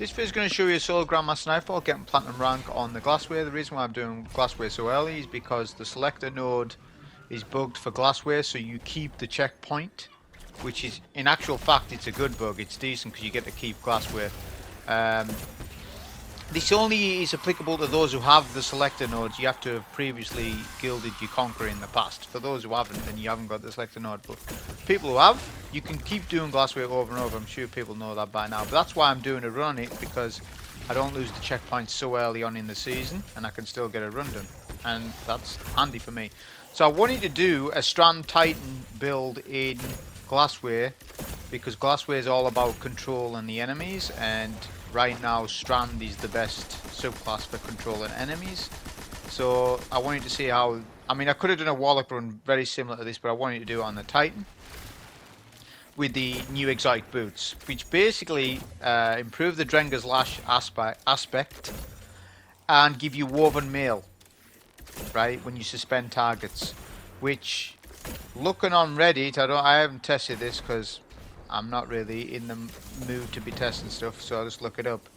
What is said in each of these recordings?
This video is going to show you a solo Grandmaster Nightfall getting platinum rank on the Glassway. The reason why I'm doing Glassway so early is because the selector node is bugged for Glassway, so you keep the checkpoint, which is, in actual fact, it's a good bug. It's decent because you get to keep Glassway. This only is applicable to those who have the selector nodes. You have to have previously gilded your Conqueror in the past. For those who haven't, then you haven't got the selector node. But people who have, you can keep doing Glassway over and over. I'm sure people know that by now. But that's why I'm doing a run on it, because I don't lose the checkpoints so early on in the season, and I can still get a run done. And that's handy for me. So I wanted to do a Strand Titan build in Glassway, because Glassway is all about controlling the enemies, and right now Strand is the best subclass for controlling enemies. So I wanted to see how, I mean, I could have done a Wallop run very similar to this, but I wanted to do it on the Titan with the new exotic boots, which basically improve the Drengr's Lash aspect and give you woven mail, right, when you suspend targets, which, looking on Reddit, I haven't tested this because I'm not really in the mood to be testing stuff, so I'll just look it up.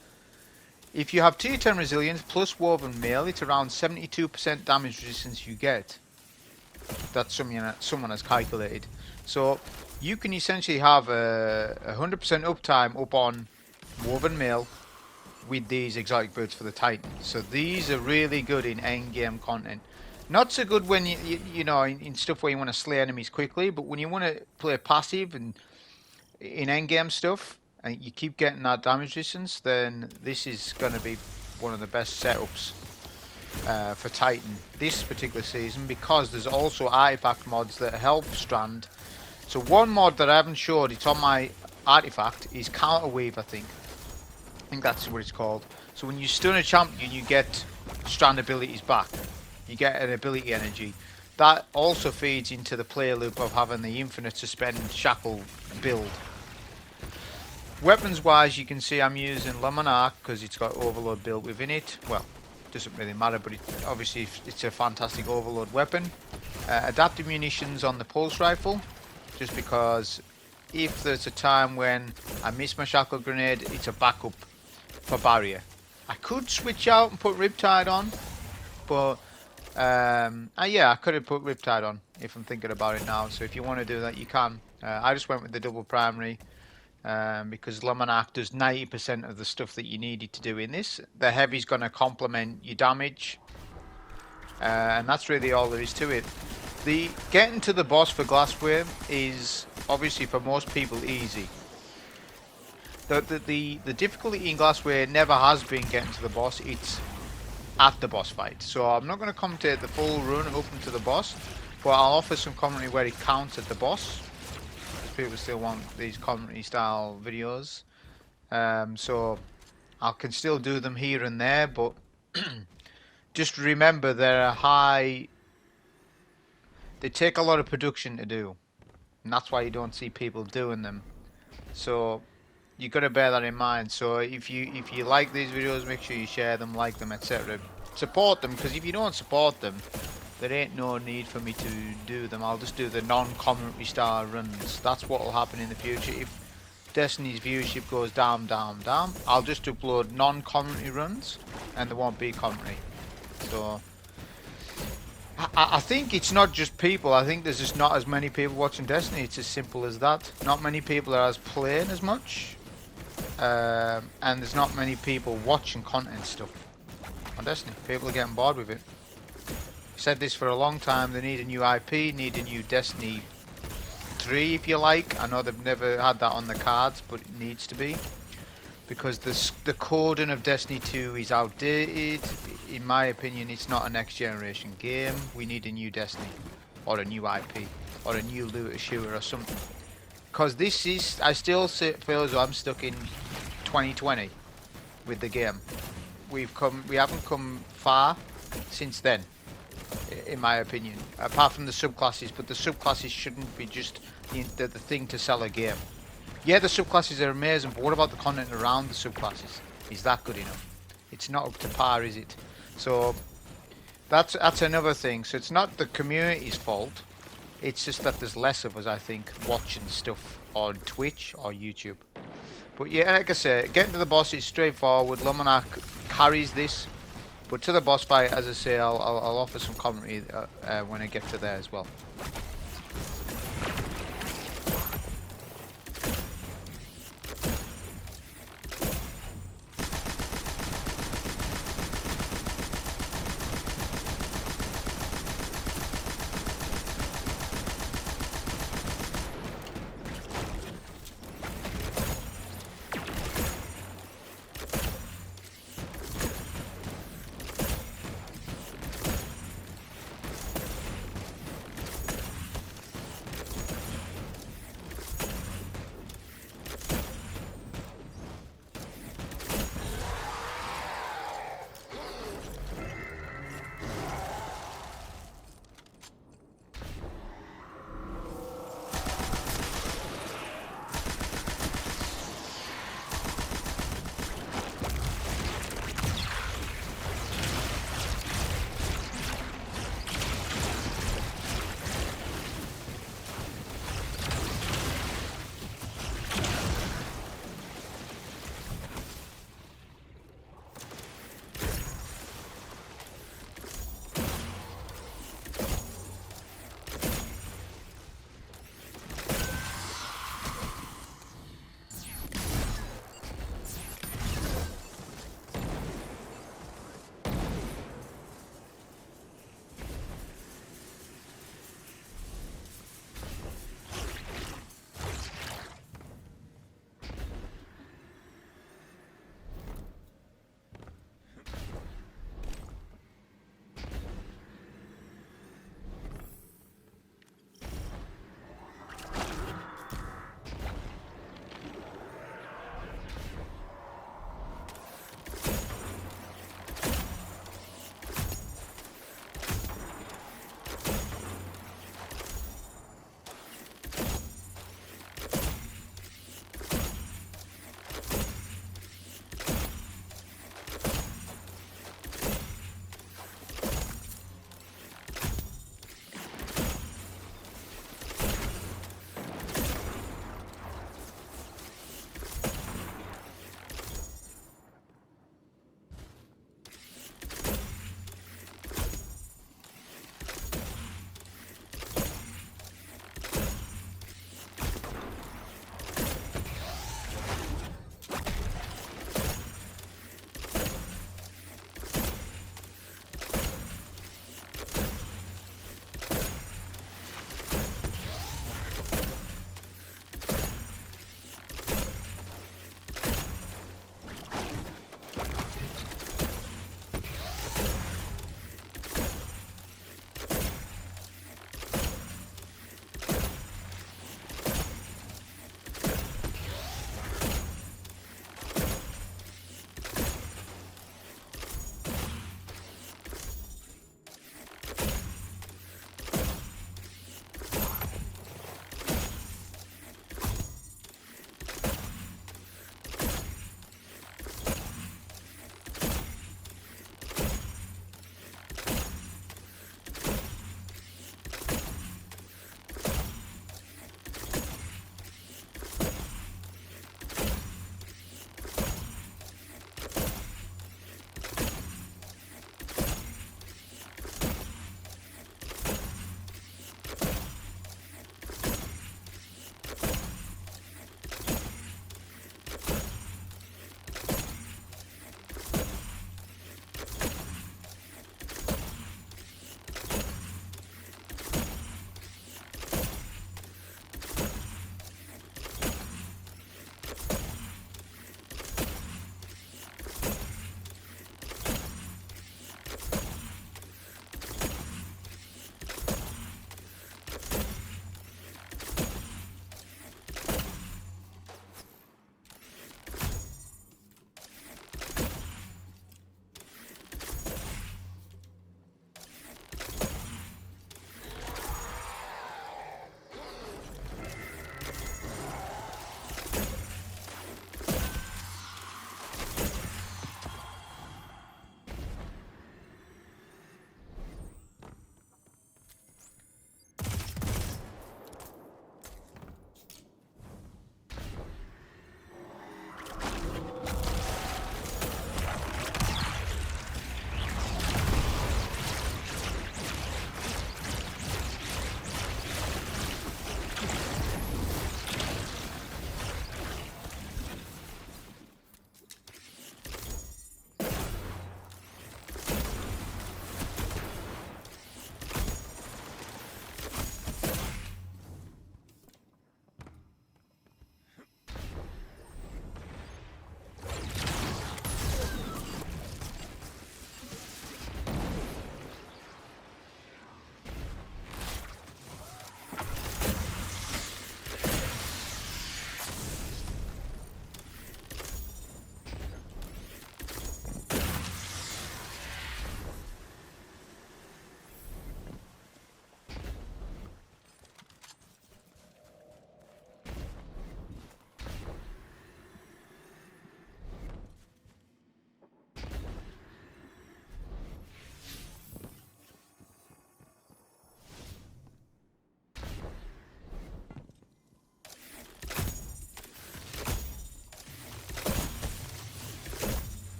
If you have 210 resilience plus woven mail, it's around 72% damage resistance you get. That's something that someone has calculated. So you can essentially have a 100% uptime up on woven mail with these exotic boots for the Titan. So these are really good in end game content. Not so good when you know, in stuff where you want to slay enemies quickly, but when you want to play passive and in endgame stuff, and you keep getting that damage resistance, then this is going to be one of the best setups for Titan this particular season, because there's also artifact mods that help Strand. So one mod that I haven't showed, it's on my artifact, is Counterwave, I think that's what it's called. So when you stun a champion, you get Strand abilities back. You get an ability energy. That also feeds into the play loop of having the infinite Suspend Shackle build. Weapons wise, you can see I'm using Monarque because it's got Overload built within it. Well, doesn't really matter, but obviously it's a fantastic Overload weapon. Adaptive munitions on the pulse rifle, just because if there's a time when I miss my Shackle Grenade, it's a backup for barrier. I could switch out and put Riptide on, but yeah, I could have put Riptide on if I'm thinking about it now. So if you want to do that, you can. I just went with the double primary because Monarque does 90% of the stuff that you needed to do in this. The heavy's going to complement your damage, and that's really all there is to it. The getting to the boss for Glassway is obviously for most people easy. The difficulty in Glassway never has been getting to the boss. It's at the boss fight. So I'm not going to commentate the full run up into the boss, but I'll offer some commentary where it counts at the boss, because people still want these commentary style videos. So I can still do them here and there, but just remember they take a lot of production to do, and that's why you don't see people doing them. So you got to bear that in mind. So if you like these videos, make sure you share them, like them, etc. Support them, because if you don't support them, there ain't no need for me to do them. I'll just do the non-commentary style runs. That's what will happen in the future. If Destiny's viewership goes down, I'll just upload non-commentary runs, and there won't be commentary. So I think it's not just people. I think there's just not as many people watching Destiny. It's as simple as that. Not many people are as playing as much. And there's not many people watching content stuff on Destiny. People are getting bored with it. I've said this for a long time. They need a new IP, need a new Destiny 3 if you like. I know they've never had that on the cards, but it needs to be, because the coding of Destiny 2 is outdated. In my opinion, it's not a next generation game. We need a new Destiny, or a new IP, or a new looter shooter or something. Because this is, I still feel as though I'm stuck in 2020 with the game. We haven't come far since then, in my opinion, apart from the subclasses. But the subclasses shouldn't be just the thing to sell a game. Yeah, the subclasses are amazing, but what about the content around the subclasses? Is that good enough? It's not up to par, is it? So that's another thing. So it's not the community's fault. It's just that there's less of us, I think, watching stuff on Twitch or YouTube. But yeah, like I say, getting to the boss is straightforward. Monarque carries this. But to the boss fight, as I say, I'll offer some commentary when I get to there as well.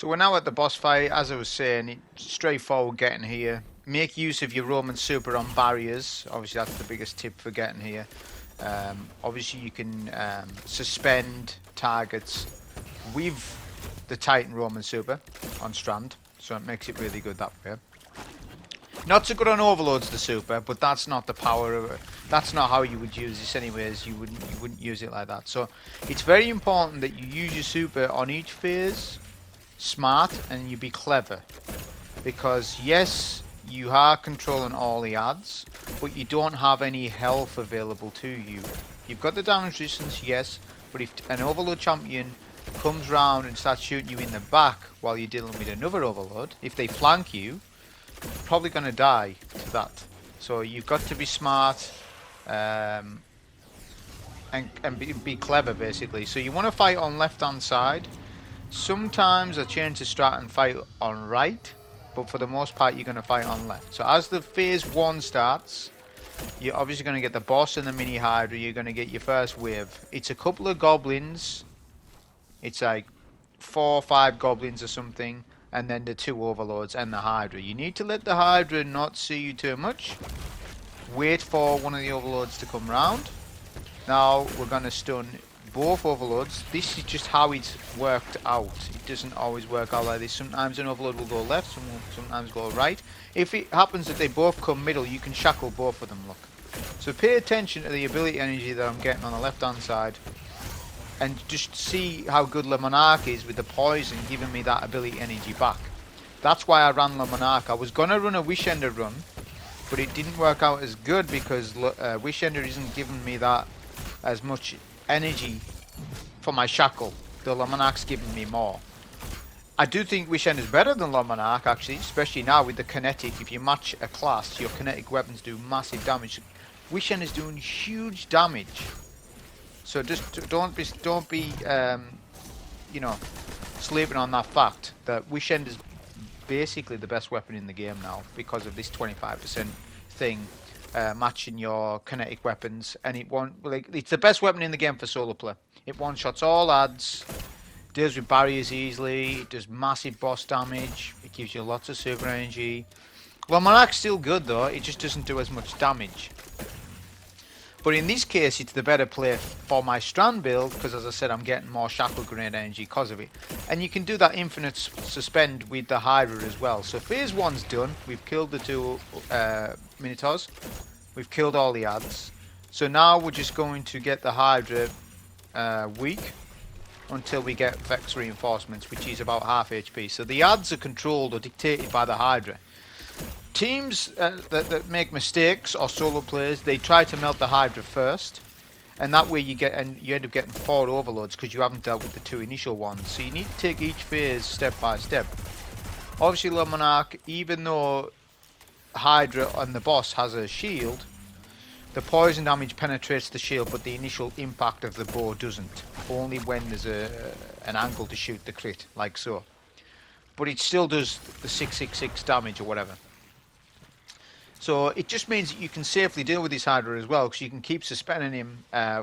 So we're now at the boss fight. As I was saying, it's straightforward getting here. Make use of your Roman Super on barriers. Obviously that's the biggest tip for getting here. Obviously you can suspend targets with the Titan Roman Super on Strand, so it makes it really good that way. Not so good on overloads, the super, but that's not the power of it. That's not how you would use this anyways. You wouldn't use it like that. So it's very important that you use your super on each phase smart and you be clever, because yes, you are controlling all the adds, but you don't have any health available to you. You've got the damage resistance, yes, but if an overload champion comes round and starts shooting you in the back while you're dealing with another overload, if they flank you, you're probably going to die to that. So you've got to be smart and be clever basically. So you want to fight on left hand side. Sometimes I change the strat and fight on right, but for the most part you're going to fight on left. So as the phase 1 starts, you're obviously going to get the boss and the mini hydra. You're going to get your first wave. It's a couple of goblins. It's like 4 or 5 goblins or something, and then the 2 overlords and the hydra. You need to let the hydra not see you too much. Wait for one of the overlords to come round. Now we're going to stun both overlords. This is just how it's worked out. It doesn't always work out like this. Sometimes an overlord will go left, sometimes go right. If it happens that they both come middle, you can shackle both of them, look. So pay attention to the ability energy that I'm getting on the left hand side, and just see how good Le Monarque is with the poison giving me that ability energy back. That's why I ran Le Monarque. I was going to run a Wishender run, but it didn't work out as good because Wishender isn't giving me that as much energy for my shackle. The Le Monarque's giving me more. I do think Wishender is better than Le Monarque actually, especially now with the Kinetic. If you match a class, your Kinetic weapons do massive damage. Wishender is doing huge damage. So just don't be you know, sleeping on that fact that Wishend is basically the best weapon in the game now because of this 25% thing matching your kinetic weapons, and it's the best weapon in the game for solo play. It one-shots all adds, deals with barriers easily, it does massive boss damage, it gives you lots of super energy. Well, Monarque's still good though, it just doesn't do as much damage. But in this case, it's the better play for my Strand build, because as I said, I'm getting more Shackle Grenade energy because of it. And you can do that infinite suspend with the Hydra as well. So phase 1's done. We've killed the 2 Minotaurs. We've killed all the adds. So now we're just going to get the Hydra weak until we get Vex reinforcements, which is about half HP. So the adds are controlled or dictated by the Hydra. Teams that make mistakes or solo players, they try to melt the Hydra first, and that way you end up getting 4 overloads because you haven't dealt with the 2 initial ones. So you need to take each phase step by step. Obviously, Le Monarque, even though Hydra on the boss has a shield, the poison damage penetrates the shield, but the initial impact of the bow doesn't. Only when there's an angle to shoot the crit, like so. But it still does the 666 damage or whatever. So it just means that you can safely deal with this Hydra as well, because you can keep suspending him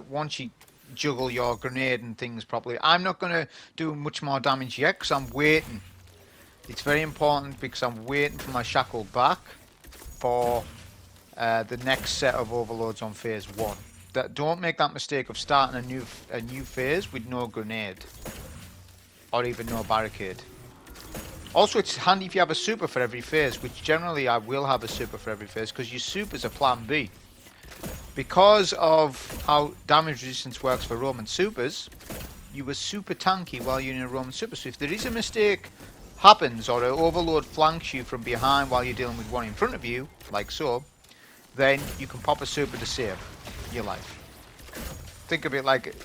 once you juggle your grenade and things properly. I'm not going to do much more damage yet because I'm waiting. It's very important because I'm waiting for my shackle back for the next set of overloads on phase 1. Don't make that mistake of starting a new phase with no grenade or even no barricade. Also, it's handy if you have a super for every phase, which generally I will have a super for every phase, because your super's a plan B. Because of how damage resistance works for Roman supers, you were super tanky while you're in a Roman super. So if there is a mistake happens, or an overload flanks you from behind while you're dealing with one in front of you, like so, then you can pop a super to save your life. Think of it like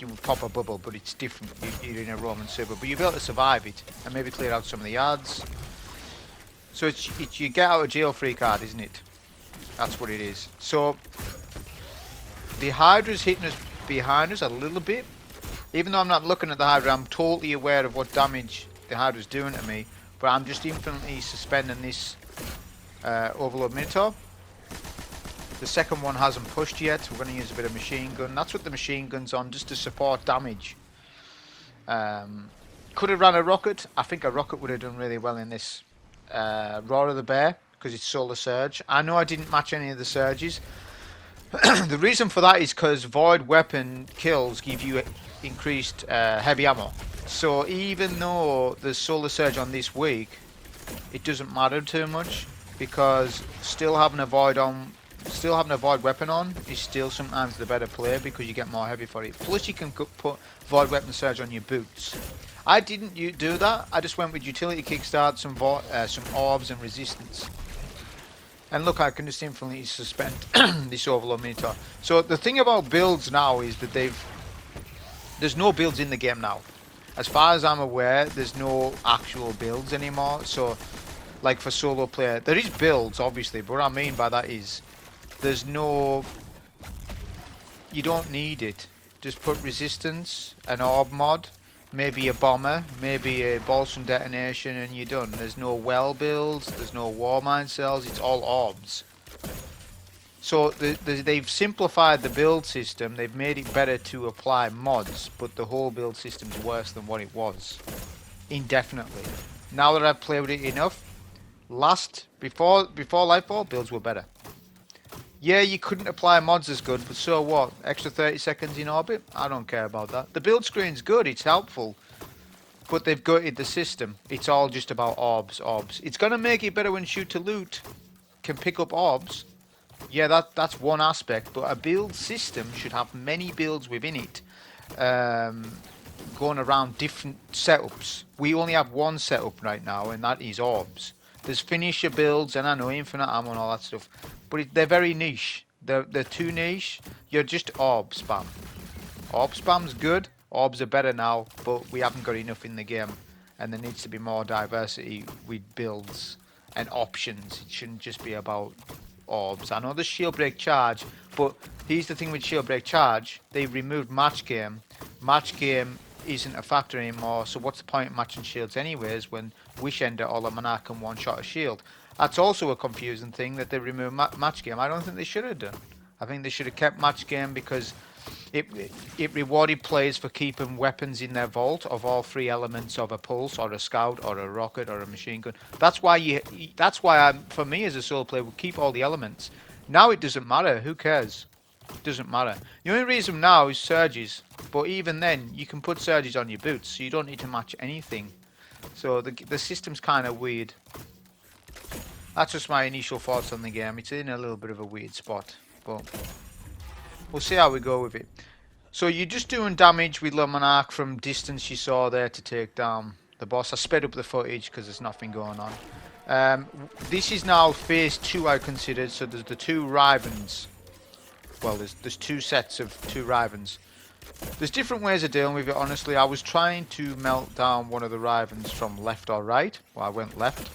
you would pop a bubble, but it's different. You're in a Roman super, but you'll be able to survive it and maybe clear out some of the ads. So it's you get out of jail free card, isn't it? That's what it is. So the Hydra's hitting us behind us a little bit. Even though I'm not looking at the Hydra, I'm totally aware of what damage the Hydra's doing to me. But I'm just infinitely suspending this Overload Minotaur. The second one hasn't pushed yet. We're going to use a bit of machine gun. That's what the machine gun's on, just to support damage. Could have ran a rocket. I think a rocket would have done really well in this Roar of the Bear because it's Solar Surge. I know I didn't match any of the surges. The reason for that is because Void Weapon kills give you increased heavy ammo. So even though there's Solar Surge on this week, it doesn't matter too much because still having a Void Weapon on is still sometimes the better play because you get more heavy for it. Plus you can put Void Weapon Surge on your boots. I didn't do that. I just went with Utility Kickstart, some orbs and resistance. And look, I can just infinitely suspend this Overload Minotaur. So the thing about builds now is that there's no builds in the game now. As far as I'm aware, there's no actual builds anymore. So, like for solo player, there is builds obviously, but what I mean by that is there's no. You don't need it. Just put resistance, an orb mod, maybe a bomber, maybe a Bolstering Detonation, and you're done. There's no well builds, there's no war mine cells, it's all orbs. So they've simplified the build system, they've made it better to apply mods, but the whole build system's worse than what it was. Indefinitely. Now that I've played with it enough, before Lightfall, builds were better. Yeah, you couldn't apply mods as good, but so what? Extra 30 seconds in orbit? I don't care about that. The build screen's good, it's helpful. But they've gutted the system. It's all just about orbs. It's going to make it better when Shoot to Loot can pick up orbs. Yeah, that's one aspect. But a build system should have many builds within it. Going around different setups. We only have one setup right now, and that is orbs. There's finisher builds, and I know infinite ammo and all that stuff. But they're very niche. They're too niche. You're just orb spam. Orb spam's good. Orbs are better now, but we haven't got enough in the game. And there needs to be more diversity with builds and options. It shouldn't just be about orbs. I know there's Shield Break Charge, but here's the thing with Shield Break Charge. They removed Match Game. Match Game isn't a factor anymore, so what's the point of matching shields anyways when Wish Ender or the Monarque can one-shot a shield? That's also a confusing thing that they removed Match Game. I don't think they should have done. I think they should have kept Match Game because it rewarded players for keeping weapons in their vault of all three elements of a pulse or a scout or a rocket or a machine gun. That's why for me as a solo player, would keep all the elements. Now it doesn't matter. Who cares? It doesn't matter. The only reason now is surges, but even then you can put surges on your boots, so you don't need to match anything. So the system's kind of weird. That's just my initial thoughts on the game. It's in a little bit of a weird spot, but we'll see how we go with it. So you're just doing damage with Le Monarque from distance you saw there to take down the boss. I sped up the footage because there's nothing going on. This is now phase 2 I considered, so there's the 2 Rivens. Well, there's 2 sets of 2 Rivens. There's different ways of dealing with it, honestly. I was trying to melt down one of the Rivens from left or right. Well, I went left.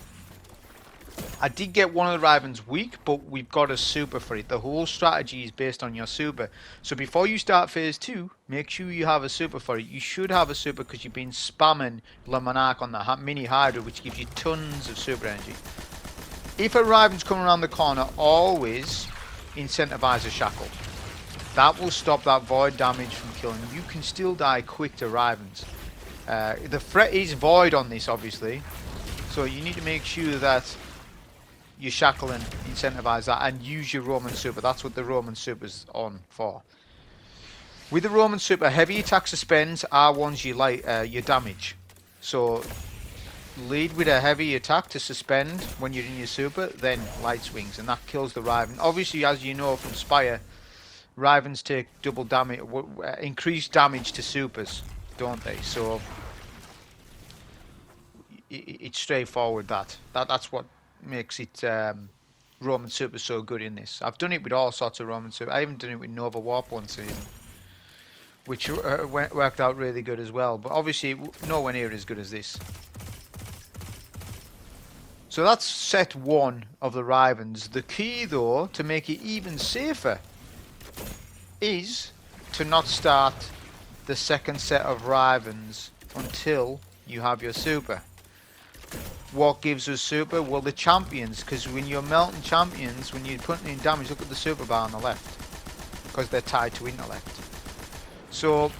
I did get one of the Rivens weak, but we've got a super for it. The whole strategy is based on your super. So before you start phase 2, make sure you have a super for it. You should have a super because you've been spamming Le Monarque on the mini Hydra, which gives you tons of super energy. If a Riven's coming around the corner, always incentivize a Shackle. That will stop that void damage from killing. You can still die quick to Rivens. The threat is void on this, obviously. So you need to make sure that you shackle and incentivize that and use your Roman super. That's what the Roman super's on for. With the Roman super, heavy attack suspends are ones you like your damage. So lead with a heavy attack to suspend when you're in your super, then light swings, and that kills the Riven. Obviously, as you know from Spire, Rivens take double damage, increased damage to supers, don't they? So it's straightforward. That's what makes it Roman super so good in this. I've done it with all sorts of Roman super. I even done it with Nova Warp one season, which worked out really good as well. But obviously, nowhere near as good as this. So that's set 1 of the Rivens. The key, though, to make it even safer is to not start the second set of Rivens until you have your super. What gives us super? Well, the champions, because when you're melting champions, when you're putting in damage, look at the super bar on the left, because they're tied to intellect. So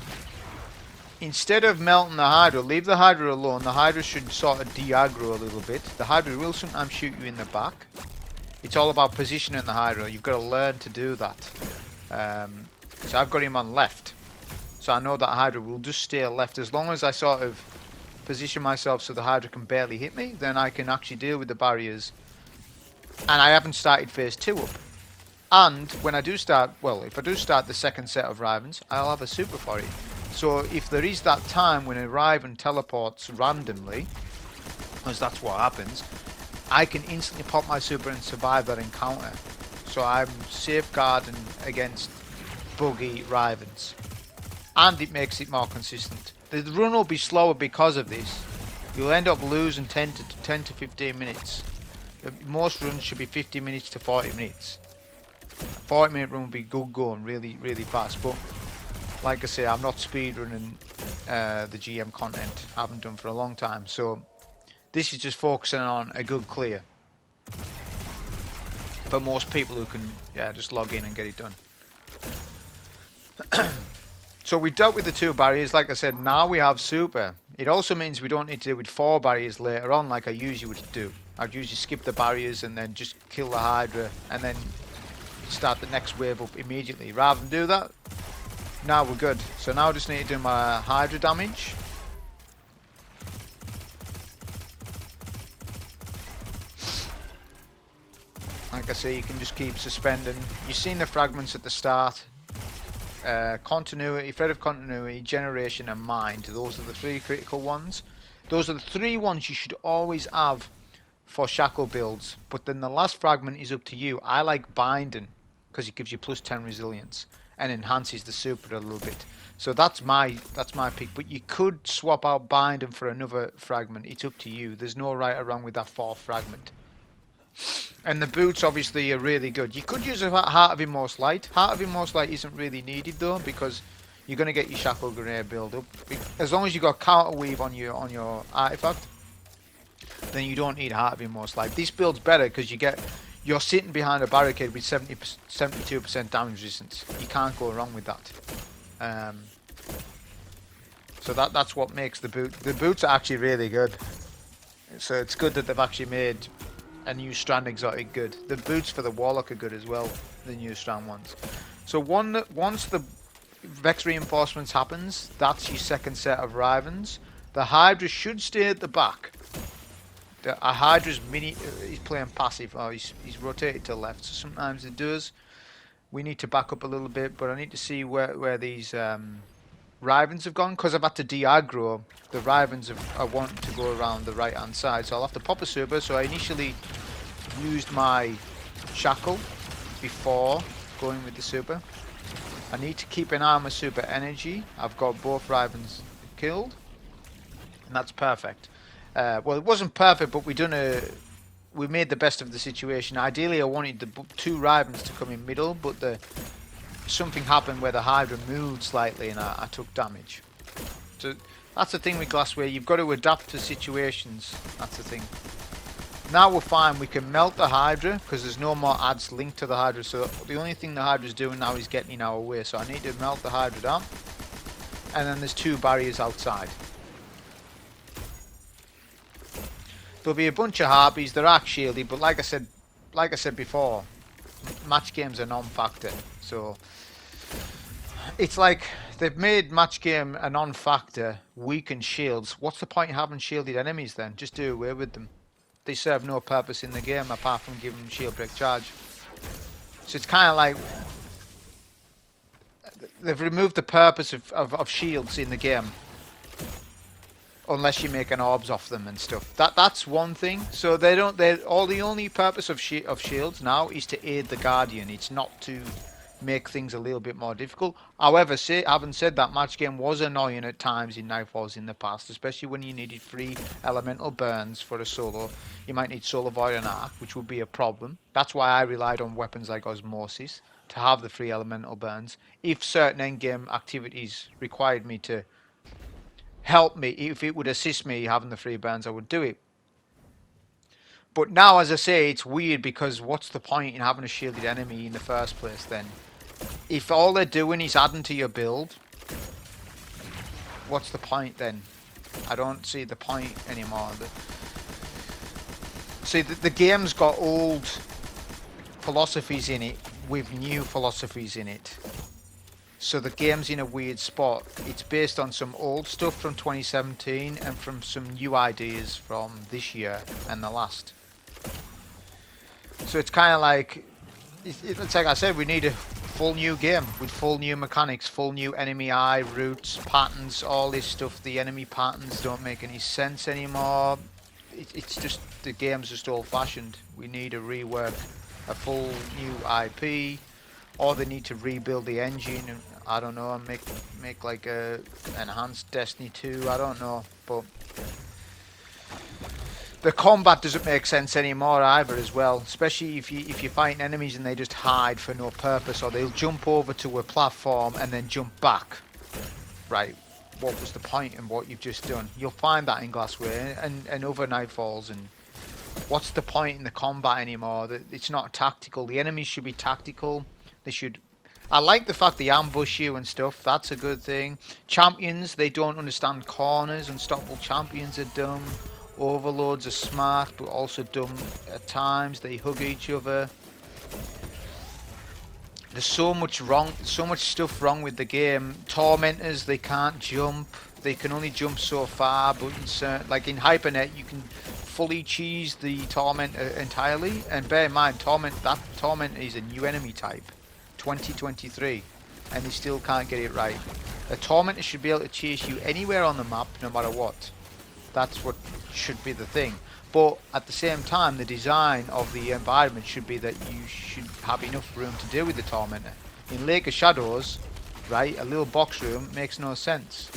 instead of melting the Hydra, leave the Hydra alone. The Hydra should sort of de-aggro a little bit. The Hydra will sometimes shoot you in the back. It's all about positioning the Hydra. You've got to learn to do that. So I've got him on left. So I know that Hydra will just stay left. As long as I sort of position myself so the Hydra can barely hit me, then I can actually deal with the barriers. And I haven't started phase 2 up. And when I do start, well, if I do start the second set of Rivens, I'll have a super for it. So if there is that time when a Riven teleports randomly, because that's what happens, I can instantly pop my super and survive that encounter. So I'm safeguarding against buggy Rivens. And it makes it more consistent. The run will be slower because of this. You'll end up losing 10 to 15 minutes. Most runs should be 50 minutes to 40 minutes. 40-minute run will be good going, really, really fast. But like I say, I'm not speedrunning the GM content. I haven't done for a long time. So this is just focusing on a good clear. For most people who can, just log in and get it done. So we dealt with the 2 barriers. Like I said, now we have super. It also means we don't need to deal with 4 barriers later on like I usually would do. I'd usually skip the barriers and then just kill the Hydra and then start the next wave up immediately. Rather than do that, now we're good. So now I just need to do my Hydra damage. Like I say, you can just keep suspending. You've seen the fragments at the start. Continuity, thread of continuity, generation and mind. Those are the 3 critical ones. Those are the 3 ones you should always have for shackle builds. But then the last fragment is up to you. I like binding because it gives you plus 10 resilience and enhances the super a little bit. So that's my pick. But you could swap out binding for another fragment. It's up to you. There's no right or wrong with that 4th fragment. And the boots obviously are really good. You could use a Heart of Immortal Light. Heart of Immortal Light isn't really needed though, because you're going to get your Shackle Grenade build up. As long as you got Counter Weave on your artifact, then you don't need Heart of Immortal Light. This build's better because you're sitting behind a barricade with 72% damage resistance. You can't go wrong with that. So that's what makes the boot. The boots are actually really good. So it's good that they've actually made a new Strand exotic good. The boots for the Warlock are good as well, the new Strand ones. So once the Vex reinforcements happens, that's your second set of Rivens. The Hydra should stay at the back. A Hydra's he's playing passive. Oh, he's rotated to the left, so sometimes it does. We need to back up a little bit, but I need to see where these Rivens have gone, because I've had to de-aggro. The Rivens are wanting to go around the right hand side, so I'll have to pop a super. So I initially used my shackle before going with the super. I need to keep an eye on my super energy. I've got both Rivens killed, and that's perfect. Well, it wasn't perfect, but we made the best of the situation. Ideally, I wanted the 2 Rivens to come in middle, but something happened where the Hydra moved slightly and I took damage. So that's the thing with Glassway. You've got to adapt to situations. That's the thing. Now we're fine. We can melt the Hydra because there's no more adds linked to the Hydra. So the only thing the Hydra's doing now is getting in our way. So I need to melt the Hydra down. And then there's 2 barriers outside. There'll be a bunch of harpies. They're arc shielded, but like I said before, match games are non-factor. So it's like they've made match game a non-factor, weaken shields. What's the point in having shielded enemies then? Just do away with them. They serve no purpose in the game apart from giving them shield break charge. So it's kind of like they've removed the purpose of shields in the game, unless you make an orbs off them and stuff. That's one thing. So the only purpose of shields now is to aid the Guardian. It's not to make things a little bit more difficult. However, having said that, match game was annoying at times in Nightfalls in the past, especially when you needed 3 elemental burns for a solo. You might need Solar Void and Arc, which would be a problem. That's why I relied on weapons like Osmosis to have the 3 elemental burns. If certain endgame activities required me to help me, if it would assist me having the 3 burns, I would do it. But now, as I say, it's weird because what's the point in having a shielded enemy in the first place then? If all they're doing is adding to your build, what's the point then? I don't see the point anymore. See, the game's got old philosophies in it with new philosophies in it. So the game's in a weird spot. It's based on some old stuff from 2017 and from some new ideas from this year and the last. So it's kind of like, it's like I said, we need a full new game with full new mechanics, full new enemy eye, routes, patterns, all this stuff. The enemy patterns don't make any sense anymore. It's just, the game's just old fashioned. We need to rework a full new IP, or they need to rebuild the engine, and I don't know, and make like a enhanced Destiny 2, I don't know, but the combat doesn't make sense anymore either as well, especially if you fight enemies and they just hide for no purpose, or they'll jump over to a platform and then jump back. Right, what was the point in what you've just done? You'll find that in Glassway and other Nightfalls. And what's the point in the combat anymore? It's not tactical. The enemies should be tactical. They should. I like the fact they ambush you and stuff. That's a good thing. Champions, they don't understand corners. Unstoppable champions are dumb. Overlords are smart, but also dumb at times. They hug each other. There's so much wrong, so much stuff wrong with the game. Tormentors, they can't jump. They can only jump so far, but in certain, like in Hypernet, you can fully cheese the Tormentor entirely. And bear in mind, that Tormentor is a new enemy type, 2023, and they still can't get it right. A Tormentor should be able to chase you anywhere on the map, no matter what. That's what should be the thing. But at the same time, the design of the environment should be that you should have enough room to deal with the Tormentor. In Lake of Shadows, right, a little box room makes no sense.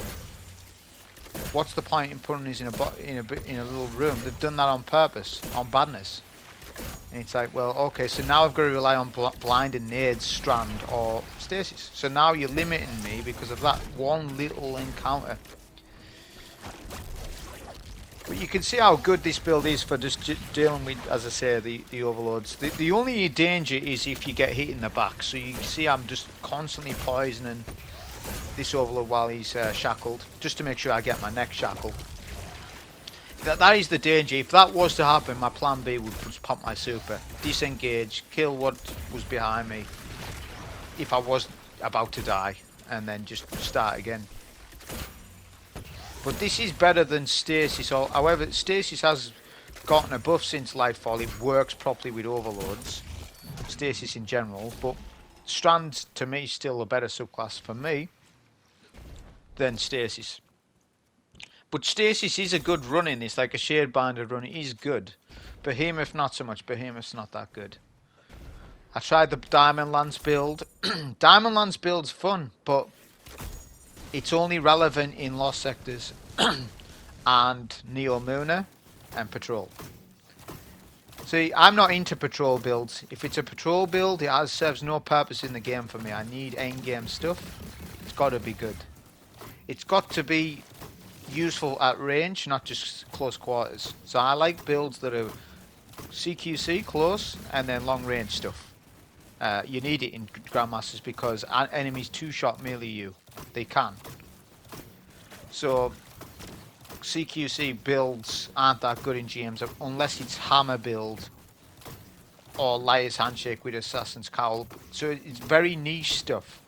What's the point in putting this in a little room? They've done that on purpose, on badness. And it's like, well, okay, so now I've got to rely on blind and nades, Strand, or Stasis. So now you're limiting me because of that one little encounter. But you can see how good this build is for just dealing with, as I say, the overlords. The only danger is if you get hit in the back. So you can see I'm just constantly poisoning this overlord while he's shackled, just to make sure I get my neck shackled. That is the danger. If that was to happen, my plan B would just pop my super, disengage, kill what was behind me if I was about to die, and then just start again. But this is better than Stasis. However, Stasis has gotten a buff since Lightfall. It works properly with overlords. Stasis in general. But Strand, to me, is still a better subclass for me than Stasis. But Stasis is a good run in this. Like a Shade Binder run. It is good. Behemoth, not so much. Behemoth's not that good. I tried the Diamond Lance build. Diamond Lance build's fun, but it's only relevant in Lost Sectors and Neo Muna and Patrol. See, I'm not into Patrol builds. If it's a Patrol build, it serves no purpose in the game for me. I need endgame stuff. It's got to be good. It's got to be useful at range, not just close quarters. So I like builds that are CQC, close, and then long range stuff. You need it in Grandmasters because enemies two-shot melee you. They can. So CQC builds aren't that good in GMs unless it's Hammer build or Liar's Handshake with Assassin's Cowl. So it's very niche stuff.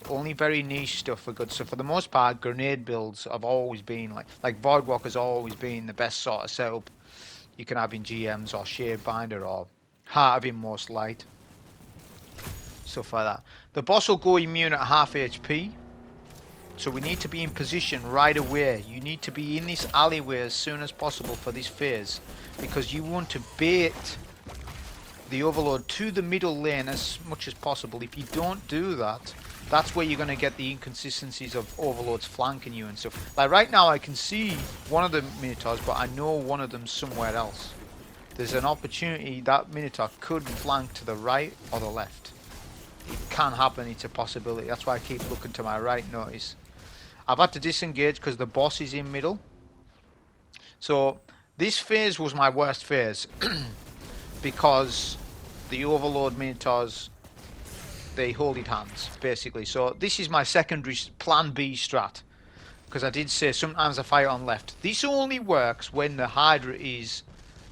Only very niche stuff are good. So for the most part, grenade builds have always been like Voidwalker's always been the best sort of setup you can have in GMs, or Shade Binder, or Heart of Inmost Light. Stuff like that. The boss will go immune at half HP. So we need to be in position right away. You need to be in this alleyway as soon as possible for this phase, because you want to bait the overlord to the middle lane as much as possible. If you don't do that, that's where you're going to get the inconsistencies of overlords flanking you and stuff. Like right now I can see one of the Minotaurs, but I know one of them's somewhere else. There's an opportunity that Minotaur could flank to the right or the left. It can happen, it's a possibility. That's why I keep looking to my right. Notice I've had to disengage because the boss is in middle. So this phase was my worst phase because the overlord Minotaurs, they hold it hands basically. So this is my secondary plan B strat. because I did say sometimes I fire on left. This only works when the Hydra is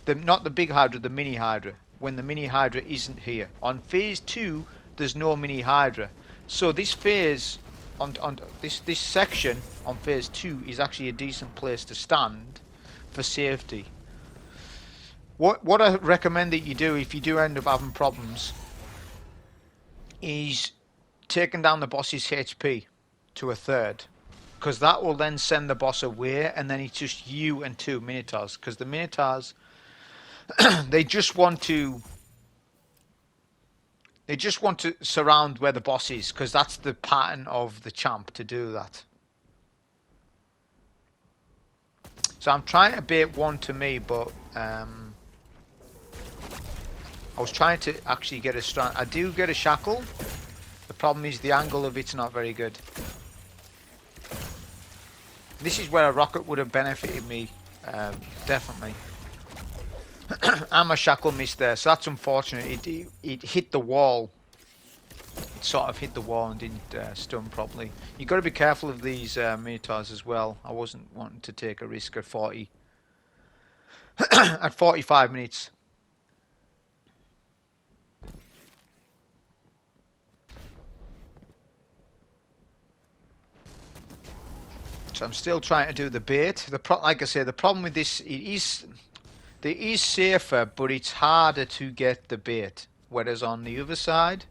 not the big Hydra, the mini Hydra. When the mini Hydra isn't here. On phase 2, there's no mini Hydra. So this phase, on this section on phase 2 is actually a decent place to stand for safety. What I recommend that you do if you do end up having problems is taking down the boss's HP to a third, because that will then send the boss away, and then it's just you and 2 Minotaurs, because the Minotaurs they just want to surround where the boss is, because that's the pattern of the champ to do that. So I'm trying to bait one to me, but I was trying to actually get a Strand. I do get a Shackle. The problem is the angle of it's not very good. This is where a rocket would have benefited me, definitely. And my Shackle missed there, so that's unfortunate. It hit the wall. It sort of hit the wall and didn't stun properly. You've got to be careful of these Minotaurs as well. I wasn't wanting to take a risk at 40. At 45 minutes. So I'm still trying to do the bait. Like I say, the problem with this, it is safer, but it's harder to get the bait. Whereas on the other side,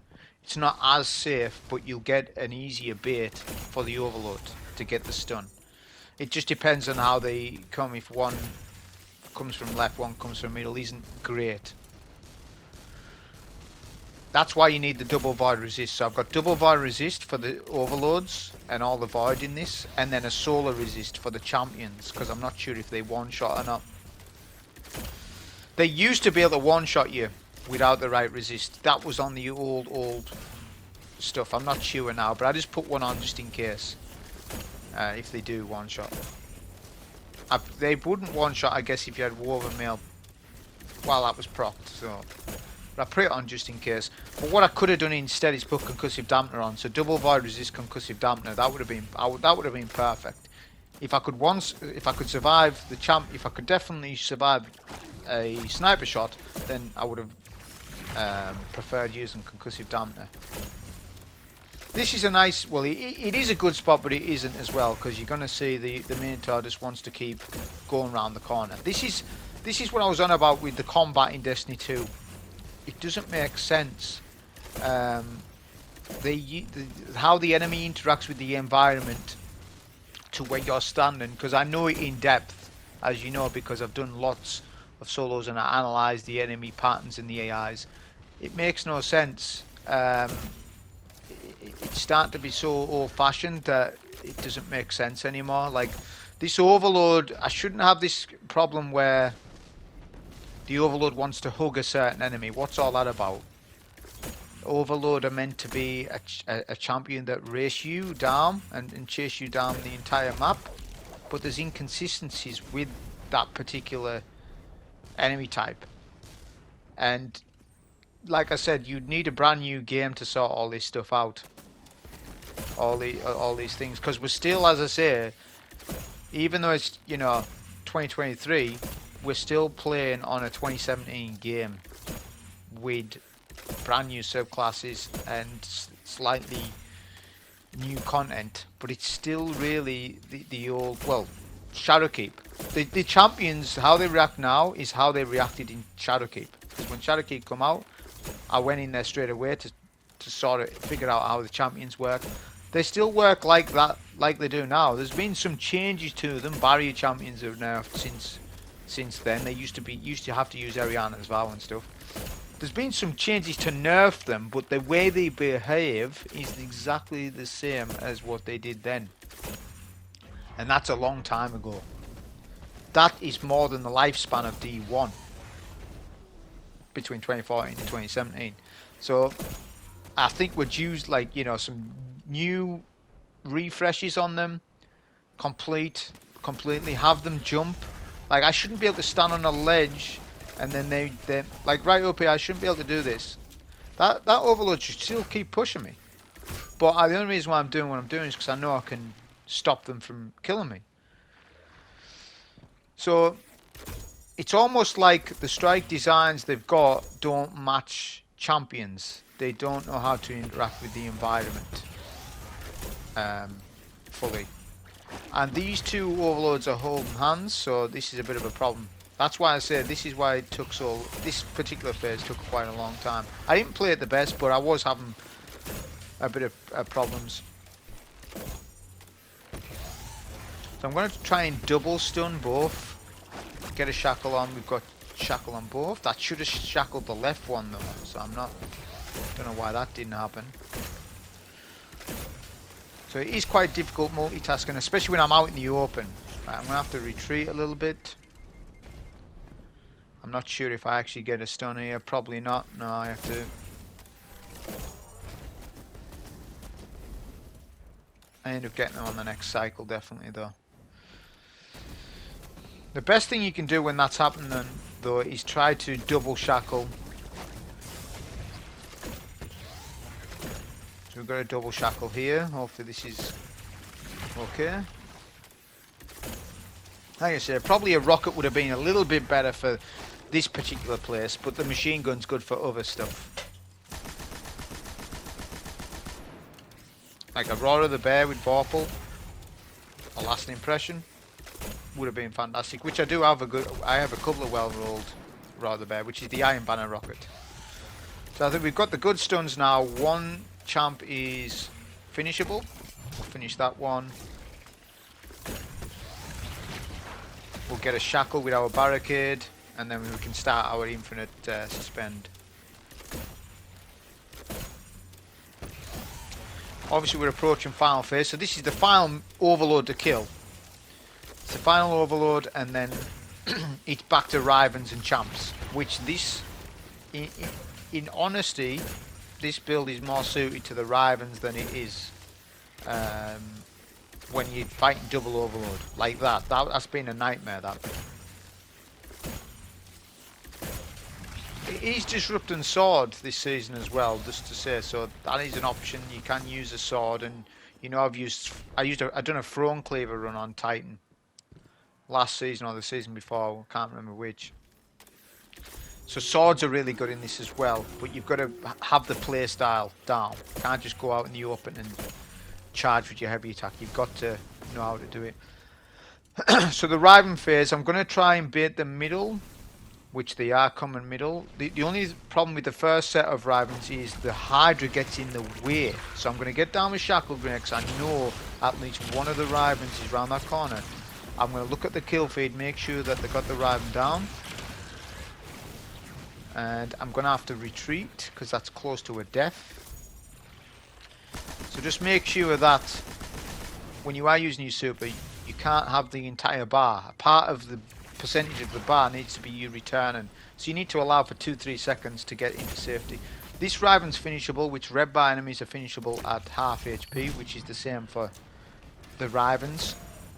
it's not as safe, but you'll get an easier bait for the Overload to get the stun. It just depends on how they come. If one comes from left, one comes from middle, isn't great. That's why you need the double void resist. So I've got double void resist for the overloads and all the void in this, and then a solar resist for the champions, because I'm not sure if they one-shot or not. They used to be able to one-shot you without the right resist. That was on the old stuff. I'm not sure now, but I just put one on just in case. If they do one-shot. They wouldn't one-shot, I guess, if you had woven mail. Well, that was procced, so... But I put it on just in case. But what I could have done instead is put concussive dampener on. So double void resist concussive dampener. That would have been that would have been perfect. If I could survive the champ, if I could definitely survive a sniper shot, then I would have preferred using concussive dampener. This is a nice, well, it is a good spot, but it isn't as well, because you're going to see the Minotaur just wants to keep going around the corner. This is what I was on about with the combat in Destiny 2. It doesn't make sense how the enemy interacts with the environment to where you're standing, because I know it in depth, as you know, because I've done lots of solos and I analyse the enemy patterns in the AIs. It makes no sense. It's starting to be so old-fashioned that it doesn't make sense anymore. Like this Overload, I shouldn't have this problem where the Overload wants to hug a certain enemy. What's all that about? Overload are meant to be a champion that race you down and chase you down the entire map, but there's inconsistencies with that particular enemy type. And like I said, you'd need a brand new game to sort all this stuff out. All these things, because we're still, as I say, even though it's 2023, we're still playing on a 2017 game with brand new subclasses and slightly new content, but it's still really the old, well, Shadowkeep. The champions, how they react now is how they reacted in Shadowkeep. Because when Shadowkeep come out, I went in there straight away to sort of figure out how the champions work. They still work like that, like they do now. There's been some changes to them. Barrier champions have nerfed since then. They used to have to use Ariana's Vow and stuff. There's been some changes to nerf them, but the way they behave is exactly the same as what they did then. And that's a long time ago. That is more than the lifespan of D1 between 2014 and 2017. So I think we're due some new refreshes on them. Completely have them jump. Like I shouldn't be able to stand on a ledge and then they like right up here. I shouldn't be able to do this. That Overload should still keep pushing me. But the only reason why I'm doing what I'm doing is because I know I can stop them from killing me. So it's almost like the strike designs they've got don't match champions. They don't know how to interact with the environment fully. And these two overloads are holding hands, so this is a bit of a problem. That's why I say this is why it took so. This particular phase took quite a long time. I didn't play it the best, but I was having a bit of problems. So I'm going to try and double stun both. Get a shackle on. We've got shackle on both. That should have shackled the left one though. So I'm not. Don't know why that didn't happen. So it is quite difficult multitasking, especially when I'm out in the open. Right, I'm going to have to retreat a little bit. I'm not sure if I actually get a stun here. Probably not. No, I have to. I end up getting them on the next cycle, definitely, though. The best thing you can do when that's happening, though, is try to double shackle. So we've got a double shackle here. Hopefully this is okay. Like I said, probably a rocket would have been a little bit better for this particular place, but the machine gun's good for other stuff. Like a Roar of the Bear with Vorpal, a lasting impression, would have been fantastic. Which I do have I have a couple of well-rolled Roar of the Bear, which is the Iron Banner rocket. So I think we've got the good stuns now. One champ is finishable. We'll finish that one. We'll get a shackle with our barricade, and then we can start our infinite suspend. Obviously we're approaching final phase, so this is the final overload to kill. It's the final overload, and then it's back to Rivens and champs, which this, in honesty, this build is more suited to the Rivens than it is when you're fighting double overload like that. That's been a nightmare, that. It is disrupting sword this season as well, just to say, so that is an option. You can use a sword, and you know I've done a throne cleaver run on Titan last season or the season before, I can't remember which. So swords are really good in this as well, but you've got to have the play style down. You can't just go out in the open and charge with your heavy attack. You've got to know how to do it. So the Riven phase, I'm going to try and bait the middle, which they are coming middle. The only problem with the first set of Rivens is the Hydra gets in the way. So I'm going to get down with Shackle Grenade because I know at least one of the Rivens is around that corner. I'm going to look at the kill feed, make sure that they got the Riven down. And I'm going to have to retreat because that's close to a death. So just make sure that when you are using your super, you can't have the entire bar. A part of the percentage of the bar needs to be you returning. So you need to allow for 2-3 seconds to get into safety. This Riven's finishable, which red bar enemies are finishable at half HP, which is the same for the Rivens.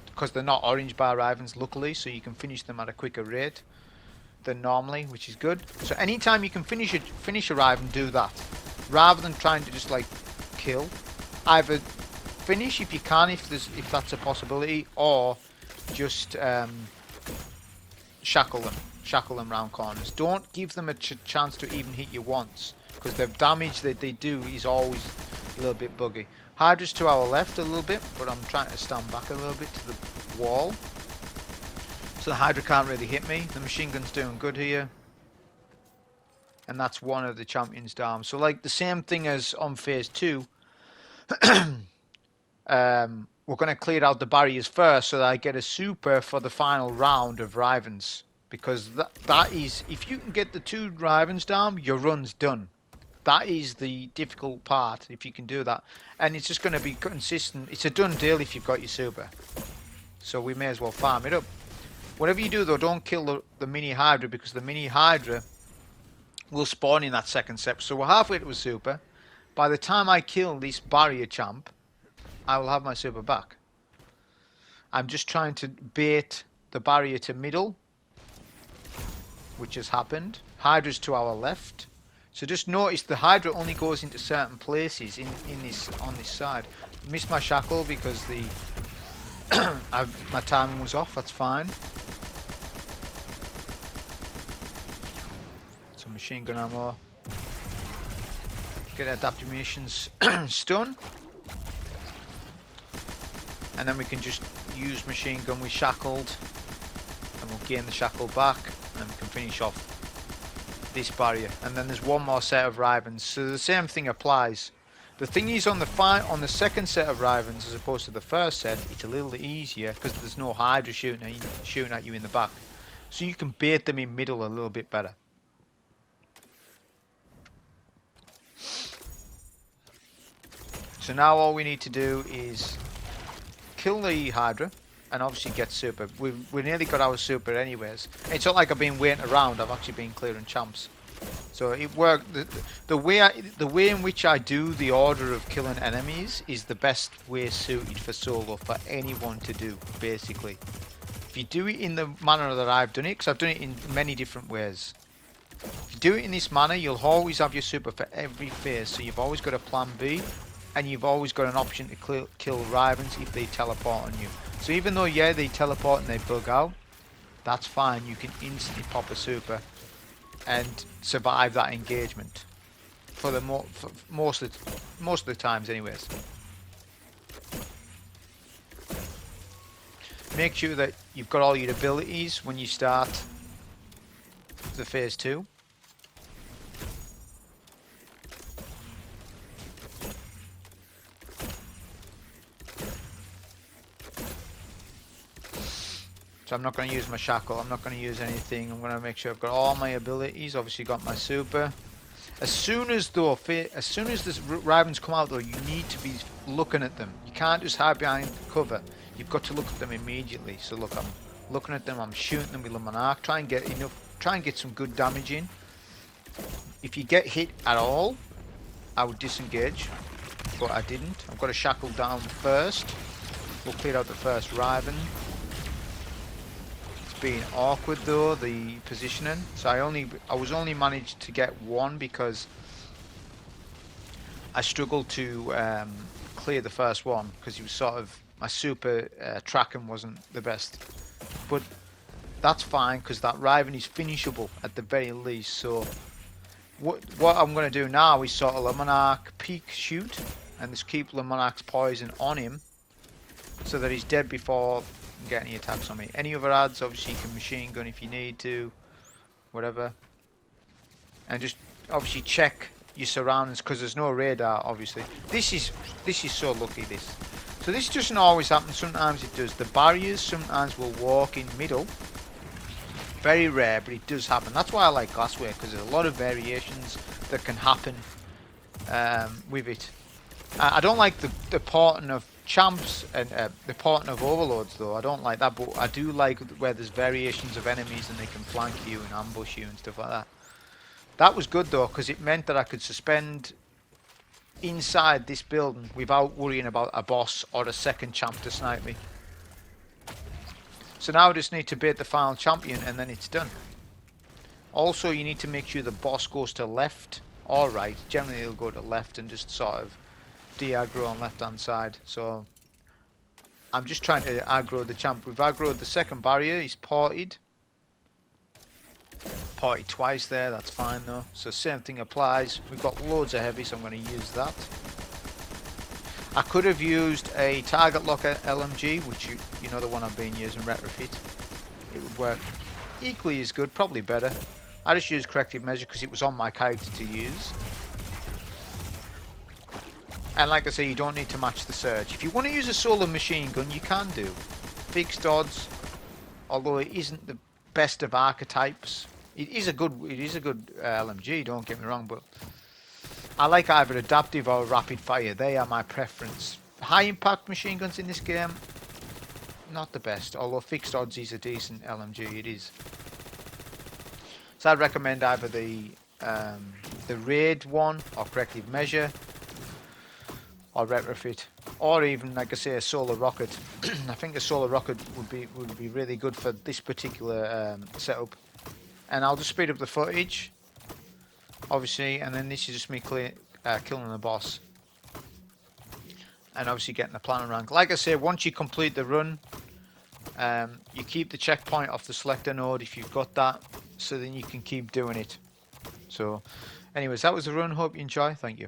Because they're not orange bar Rivens, luckily, so you can finish them at a quicker rate than normally, which is good. So anytime you can finish a Riven, do that. Rather than trying to just like kill. Either finish if you can, if that's a possibility, or just shackle them round corners. Don't give them a chance to even hit you once, because the damage that they do is always a little bit buggy. Hydra's to our left a little bit, but I'm trying to stand back a little bit to the wall, so the Hydra can't really hit me. The machine gun's doing good here, and that's one of the champions down. So like the same thing as on phase 2. We're going to clear out the barriers first so that I get a super for the final round of Rivens, because that is, if you can get the 2 Rivens down, your run's done. That is the difficult part, if you can do that, and it's just going to be consistent. It's a done deal if you've got your super, so we may as well farm it up. Whatever you do though, don't kill the mini Hydra, because the mini Hydra will spawn in that second step. So we're halfway to a super. By the time I kill this barrier champ, I will have my super back. I'm just trying to bait the barrier to middle, which has happened. Hydra's to our left. So just notice the Hydra only goes into certain places on this side. Missed my shackle because the My timing was off, that's fine. Some machine gun ammo. Get adaptive munitions stun. And then we can just use machine gun with shackled. And we'll gain the shackle back. And we can finish off this barrier. And then there's one more set of rivens. So the same thing applies. The thing is on the second set of rivens as opposed to the first set, it's a little easier because there's no Hydra shooting at you in the back. So you can bait them in middle a little bit better. So now all we need to do is kill the Hydra and obviously get super. We nearly got our super anyways. It's not like I've been waiting around, I've actually been clearing champs. So it worked. The way in which I do the order of killing enemies is the best way suited for solo for anyone to do, basically. If you do it in the manner that I've done it, because I've done it in many different ways. If you do it in this manner, you'll always have your super for every phase. So you've always got a plan B, and you've always got an option to kill Rivens if they teleport on you. So even though, yeah, they teleport and they bug out, that's fine. You can instantly pop a super and survive that engagement for the most of the times, anyways. Make sure that you've got all your abilities when you start the phase 2. So I'm not going to use my shackle, I'm not going to use anything. I'm going to make sure I've got all my abilities, obviously got my super. As soon as the Rivens come out though, you need to be looking at them. You can't just hide behind cover. You've got to look at them immediately. So look, I'm looking at them, I'm shooting them with the Monarque. Try and get some good damage in. If you get hit at all, I would disengage, but I didn't. I've got to shackle down first. We'll clear out the first Riven. Being awkward though, the positioning. So I was only managed to get one because I struggled to clear the first one because he was sort of, my super tracking wasn't the best. But that's fine because that Riven is finishable at the very least. So what I'm going to do now is sort of a Monarque peek shoot and just keep the Monarque's poison on him so that he's dead before get any attacks on me. Any other ads, obviously you can machine gun if you need to, whatever. And just obviously check your surroundings because there's no radar obviously. This is so lucky this. So this doesn't always happen, sometimes it does. The barriers sometimes will walk in middle. Very rare, but it does happen. That's why I like Glassway, because there's a lot of variations that can happen with it. I don't like the porting of champs and the porting of overloads though. I don't like that, but I do like where there's variations of enemies and they can flank you and ambush you and stuff like that. That was good though, because it meant that I could suspend inside this building without worrying about a boss or a second champ to snipe me. So now I just need to bait the final champion and then it's done. Also you need to make sure the boss goes to left or right. Generally it'll go to left and just sort of de-aggro on left hand side. So I'm just trying to aggro the champ. We've aggroed the second barrier, he's ported. Ported twice there, that's fine though. So same thing applies. We've got loads of heavy, so I'm going to use that. I could have used a target locker LMG, which you know the one I've been using, retrofit. It would work equally as good, probably better. I just used Corrective Measure because it was on my character to use. And like I say, you don't need to match the surge. If you want to use a solo machine gun, you can do. Fixed odds, although it isn't the best of archetypes. It is a good LMG, don't get me wrong, but I like either adaptive or rapid fire. They are my preference. High impact machine guns in this game, not the best. Although fixed odds is a decent LMG, it is. So I'd recommend either the raid one or Corrective Measure, or retrofit, or even like I say a solar rocket. I think a solar rocket would be really good for this particular setup. And I'll just speed up the footage, obviously, and then this is just me killing the boss. and obviously getting the planning rank. Like I say, once you complete the run, you keep the checkpoint off the selector node if you've got that, so then you can keep doing it. So anyways, that was the run. Hope you enjoy. Thank you.